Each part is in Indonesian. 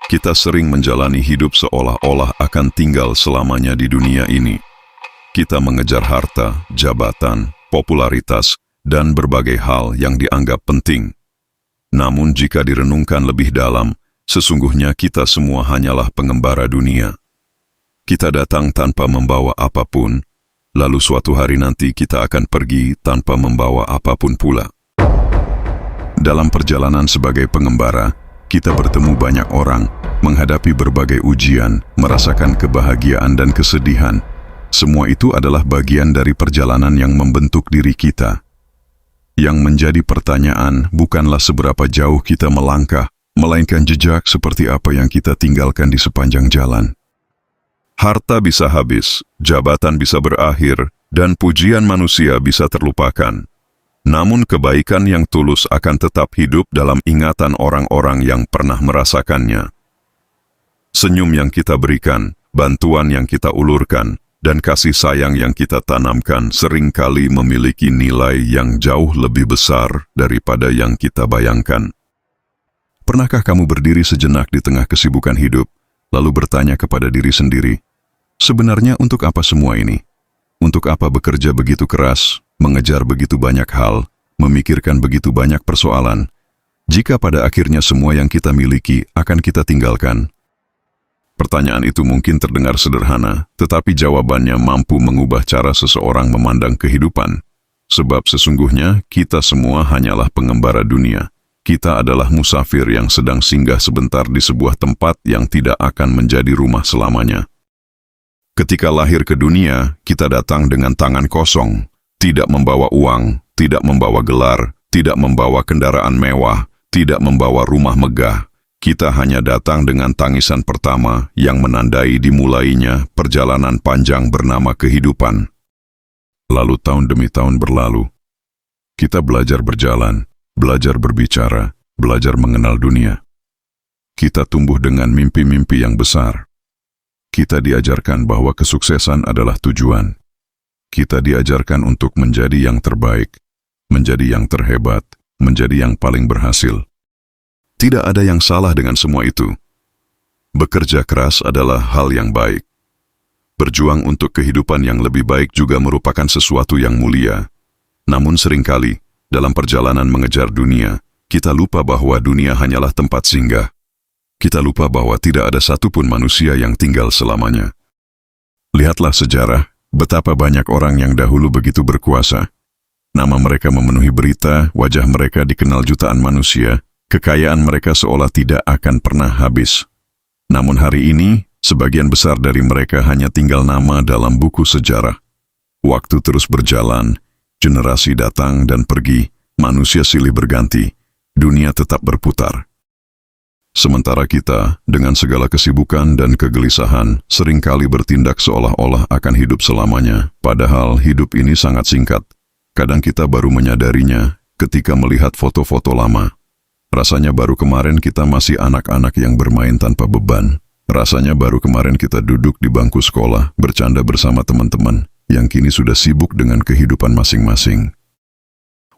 Kita sering menjalani hidup seolah-olah akan tinggal selamanya di dunia ini. Kita mengejar harta, jabatan, popularitas, dan berbagai hal yang dianggap penting. Namun jika direnungkan lebih dalam, sesungguhnya kita semua hanyalah pengembara dunia. Kita datang tanpa membawa apapun, lalu suatu hari nanti kita akan pergi tanpa membawa apapun pula. Dalam perjalanan sebagai pengembara, kita bertemu banyak orang, menghadapi berbagai ujian, merasakan kebahagiaan dan kesedihan. Semua itu adalah bagian dari perjalanan yang membentuk diri kita. Yang menjadi pertanyaan bukanlah seberapa jauh kita melangkah, melainkan jejak seperti apa yang kita tinggalkan di sepanjang jalan. Harta bisa habis, jabatan bisa berakhir, dan pujian manusia bisa terlupakan. Namun kebaikan yang tulus akan tetap hidup dalam ingatan orang-orang yang pernah merasakannya. Senyum yang kita berikan, bantuan yang kita ulurkan, dan kasih sayang yang kita tanamkan seringkali memiliki nilai yang jauh lebih besar daripada yang kita bayangkan. Pernahkah kamu berdiri sejenak di tengah kesibukan hidup, lalu bertanya kepada diri sendiri, sebenarnya untuk apa semua ini? Untuk apa bekerja begitu keras, mengejar begitu banyak hal, memikirkan begitu banyak persoalan, jika pada akhirnya semua yang kita miliki akan kita tinggalkan? Pertanyaan itu mungkin terdengar sederhana, tetapi jawabannya mampu mengubah cara seseorang memandang kehidupan. Sebab sesungguhnya kita semua hanyalah pengembara dunia. Kita adalah musafir yang sedang singgah sebentar di sebuah tempat yang tidak akan menjadi rumah selamanya. Ketika lahir ke dunia, kita datang dengan tangan kosong, tidak membawa uang, tidak membawa gelar, tidak membawa kendaraan mewah, tidak membawa rumah megah. Kita hanya datang dengan tangisan pertama yang menandai dimulainya perjalanan panjang bernama kehidupan. Lalu tahun demi tahun berlalu. Kita belajar berjalan, belajar berbicara, belajar mengenal dunia. Kita tumbuh dengan mimpi-mimpi yang besar. Kita diajarkan bahwa kesuksesan adalah tujuan. Kita diajarkan untuk menjadi yang terbaik, menjadi yang terhebat, menjadi yang paling berhasil. Tidak ada yang salah dengan semua itu. Bekerja keras adalah hal yang baik. Berjuang untuk kehidupan yang lebih baik juga merupakan sesuatu yang mulia. Namun seringkali, dalam perjalanan mengejar dunia, kita lupa bahwa dunia hanyalah tempat singgah. Kita lupa bahwa tidak ada satupun manusia yang tinggal selamanya. Lihatlah sejarah, betapa banyak orang yang dahulu begitu berkuasa. Nama mereka memenuhi berita, wajah mereka dikenal jutaan manusia, kekayaan mereka seolah tidak akan pernah habis. Namun hari ini, sebagian besar dari mereka hanya tinggal nama dalam buku sejarah. Waktu terus berjalan, generasi datang dan pergi, manusia silih berganti, dunia tetap berputar. Sementara kita, dengan segala kesibukan dan kegelisahan, seringkali bertindak seolah-olah akan hidup selamanya, padahal hidup ini sangat singkat. Kadang kita baru menyadarinya ketika melihat foto-foto lama. Rasanya baru kemarin kita masih anak-anak yang bermain tanpa beban. Rasanya baru kemarin kita duduk di bangku sekolah, bercanda bersama teman-teman, yang kini sudah sibuk dengan kehidupan masing-masing.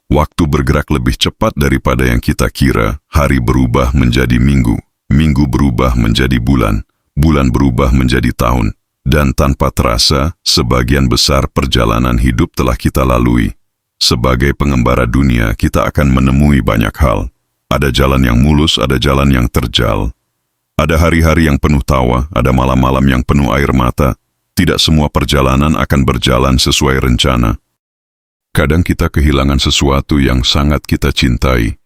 Waktu bergerak lebih cepat daripada yang kita kira, hari berubah menjadi minggu, minggu berubah menjadi bulan, bulan berubah menjadi tahun, dan tanpa terasa, sebagian besar perjalanan hidup telah kita lalui. Sebagai pengembara dunia, kita akan menemui banyak hal. Ada jalan yang mulus, ada jalan yang terjal. Ada hari-hari yang penuh tawa, ada malam-malam yang penuh air mata. Tidak semua perjalanan akan berjalan sesuai rencana. Kadang kita kehilangan sesuatu yang sangat kita cintai.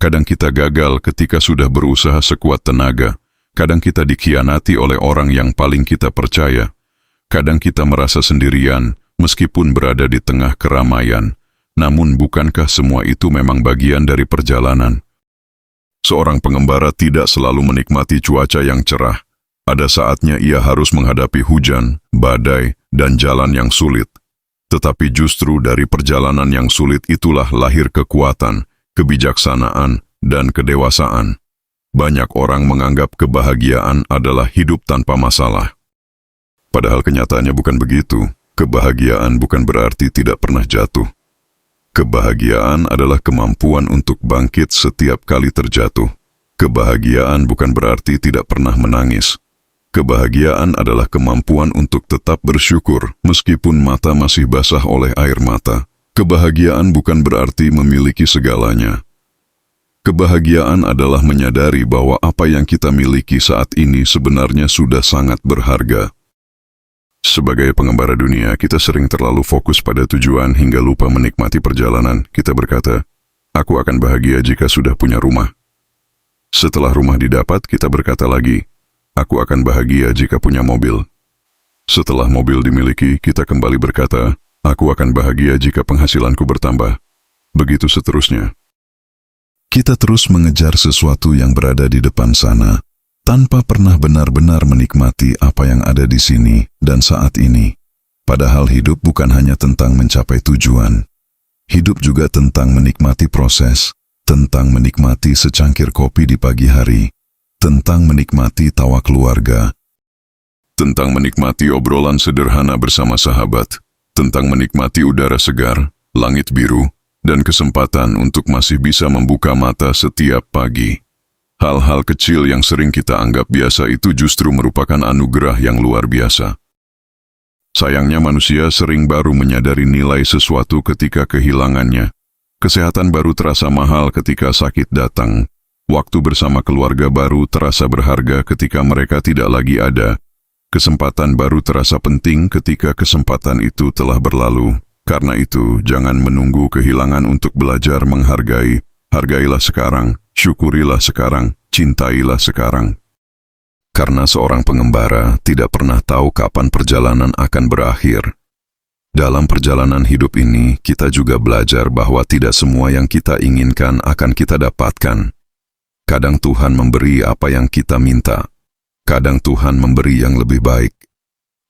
Kadang kita gagal ketika sudah berusaha sekuat tenaga. Kadang kita dikhianati oleh orang yang paling kita percaya. Kadang kita merasa sendirian, meskipun berada di tengah keramaian. Namun bukankah semua itu memang bagian dari perjalanan? Seorang pengembara tidak selalu menikmati cuaca yang cerah. Ada saatnya ia harus menghadapi hujan, badai, dan jalan yang sulit. Tetapi justru dari perjalanan yang sulit itulah lahir kekuatan, kebijaksanaan, dan kedewasaan. Banyak orang menganggap kebahagiaan adalah hidup tanpa masalah. Padahal kenyataannya bukan begitu. Kebahagiaan bukan berarti tidak pernah jatuh. Kebahagiaan adalah kemampuan untuk bangkit setiap kali terjatuh. Kebahagiaan bukan berarti tidak pernah menangis. Kebahagiaan adalah kemampuan untuk tetap bersyukur meskipun mata masih basah oleh air mata. Kebahagiaan bukan berarti memiliki segalanya. Kebahagiaan adalah menyadari bahwa apa yang kita miliki saat ini sebenarnya sudah sangat berharga. Sebagai pengembara dunia, kita sering terlalu fokus pada tujuan hingga lupa menikmati perjalanan. Kita berkata, "Aku akan bahagia jika sudah punya rumah." Setelah rumah didapat, kita berkata lagi, "Aku akan bahagia jika punya mobil." Setelah mobil dimiliki, kita kembali berkata, "Aku akan bahagia jika penghasilanku bertambah." Begitu seterusnya. Kita terus mengejar sesuatu yang berada di depan sana, tanpa pernah benar-benar menikmati apa yang ada di sini dan saat ini. Padahal hidup bukan hanya tentang mencapai tujuan. Hidup juga tentang menikmati proses, tentang menikmati secangkir kopi di pagi hari, tentang menikmati tawa keluarga, tentang menikmati obrolan sederhana bersama sahabat, tentang menikmati udara segar, langit biru, dan kesempatan untuk masih bisa membuka mata setiap pagi. Hal-hal kecil yang sering kita anggap biasa itu justru merupakan anugerah yang luar biasa. Sayangnya manusia sering baru menyadari nilai sesuatu ketika kehilangannya. Kesehatan baru terasa mahal ketika sakit datang. Waktu bersama keluarga baru terasa berharga ketika mereka tidak lagi ada. Kesempatan baru terasa penting ketika kesempatan itu telah berlalu. Karena itu, jangan menunggu kehilangan untuk belajar menghargai. Hargailah sekarang, syukurilah sekarang, cintailah sekarang. Karena seorang pengembara tidak pernah tahu kapan perjalanan akan berakhir. Dalam perjalanan hidup ini, kita juga belajar bahwa tidak semua yang kita inginkan akan kita dapatkan. Kadang Tuhan memberi apa yang kita minta. Kadang Tuhan memberi yang lebih baik.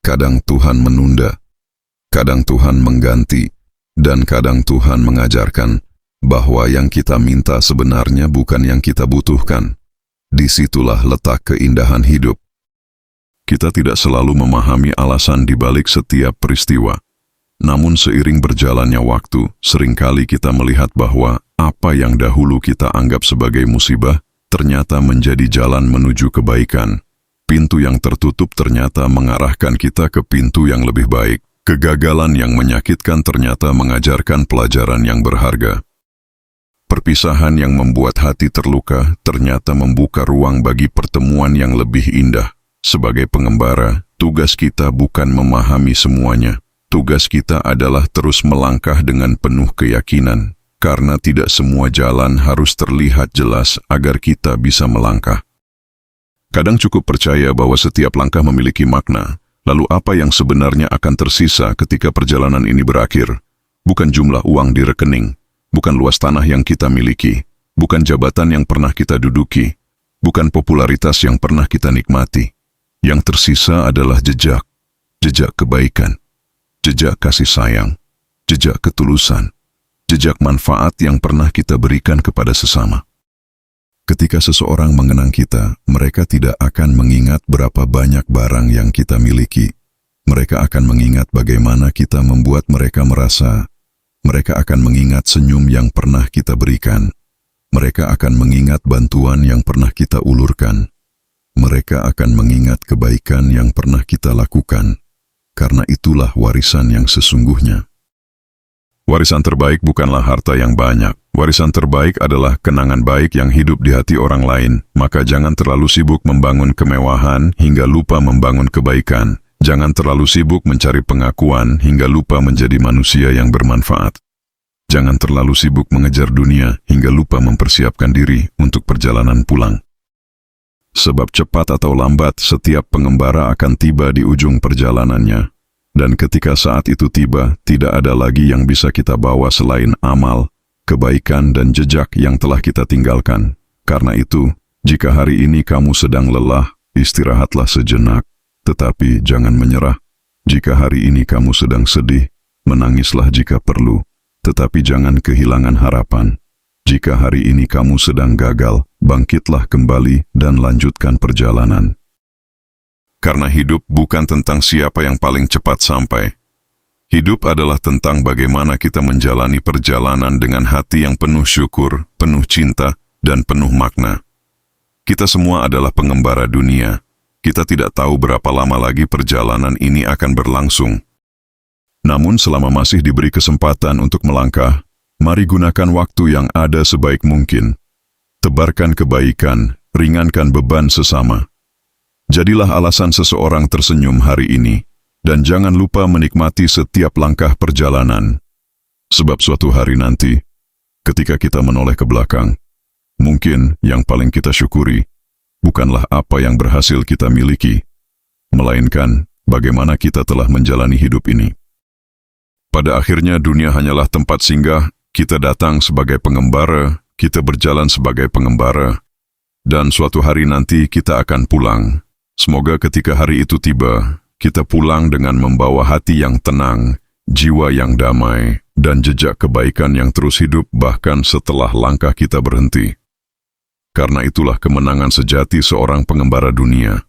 Kadang Tuhan menunda. Kadang Tuhan mengganti. Dan kadang Tuhan mengajarkan bahwa yang kita minta sebenarnya bukan yang kita butuhkan. Disitulah letak keindahan hidup. Kita tidak selalu memahami alasan di balik setiap peristiwa. Namun seiring berjalannya waktu, seringkali kita melihat bahwa apa yang dahulu kita anggap sebagai musibah, ternyata menjadi jalan menuju kebaikan. Pintu yang tertutup ternyata mengarahkan kita ke pintu yang lebih baik. Kegagalan yang menyakitkan ternyata mengajarkan pelajaran yang berharga. Perpisahan yang membuat hati terluka ternyata membuka ruang bagi pertemuan yang lebih indah. Sebagai pengembara, tugas kita bukan memahami semuanya. Tugas kita adalah terus melangkah dengan penuh keyakinan, karena tidak semua jalan harus terlihat jelas agar kita bisa melangkah. Kadang cukup percaya bahwa setiap langkah memiliki makna, lalu apa yang sebenarnya akan tersisa ketika perjalanan ini berakhir? Bukan jumlah uang di rekening, bukan luas tanah yang kita miliki, bukan jabatan yang pernah kita duduki, bukan popularitas yang pernah kita nikmati. Yang tersisa adalah jejak kebaikan. Jejak kasih sayang, jejak ketulusan, jejak manfaat yang pernah kita berikan kepada sesama. Ketika seseorang mengenang kita, mereka tidak akan mengingat berapa banyak barang yang kita miliki. Mereka akan mengingat bagaimana kita membuat mereka merasa. Mereka akan mengingat senyum yang pernah kita berikan. Mereka akan mengingat bantuan yang pernah kita ulurkan. Mereka akan mengingat kebaikan yang pernah kita lakukan. Karena itulah warisan yang sesungguhnya. Warisan terbaik bukanlah harta yang banyak. Warisan terbaik adalah kenangan baik yang hidup di hati orang lain. Maka jangan terlalu sibuk membangun kemewahan hingga lupa membangun kebaikan. Jangan terlalu sibuk mencari pengakuan hingga lupa menjadi manusia yang bermanfaat. Jangan terlalu sibuk mengejar dunia hingga lupa mempersiapkan diri untuk perjalanan pulang. Sebab cepat atau lambat setiap pengembara akan tiba di ujung perjalanannya. Dan ketika saat itu tiba, tidak ada lagi yang bisa kita bawa selain amal, kebaikan dan jejak yang telah kita tinggalkan. Karena itu, jika hari ini kamu sedang lelah, istirahatlah sejenak, tetapi jangan menyerah. Jika hari ini kamu sedang sedih, menangislah jika perlu, tetapi jangan kehilangan harapan. Jika hari ini kamu sedang gagal, bangkitlah kembali dan lanjutkan perjalanan. Karena hidup bukan tentang siapa yang paling cepat sampai. Hidup adalah tentang bagaimana kita menjalani perjalanan dengan hati yang penuh syukur, penuh cinta, dan penuh makna. Kita semua adalah pengembara dunia. Kita tidak tahu berapa lama lagi perjalanan ini akan berlangsung. Namun selama masih diberi kesempatan untuk melangkah, mari gunakan waktu yang ada sebaik mungkin. Tebarkan kebaikan, ringankan beban sesama. Jadilah alasan seseorang tersenyum hari ini, dan jangan lupa menikmati setiap langkah perjalanan. Sebab suatu hari nanti, ketika kita menoleh ke belakang, mungkin yang paling kita syukuri bukanlah apa yang berhasil kita miliki, melainkan bagaimana kita telah menjalani hidup ini. Pada akhirnya dunia hanyalah tempat singgah, kita datang sebagai pengembara, kita berjalan sebagai pengembara, dan suatu hari nanti kita akan pulang. Semoga ketika hari itu tiba, kita pulang dengan membawa hati yang tenang, jiwa yang damai, dan jejak kebaikan yang terus hidup bahkan setelah langkah kita berhenti. Karena itulah kemenangan sejati seorang pengembara dunia.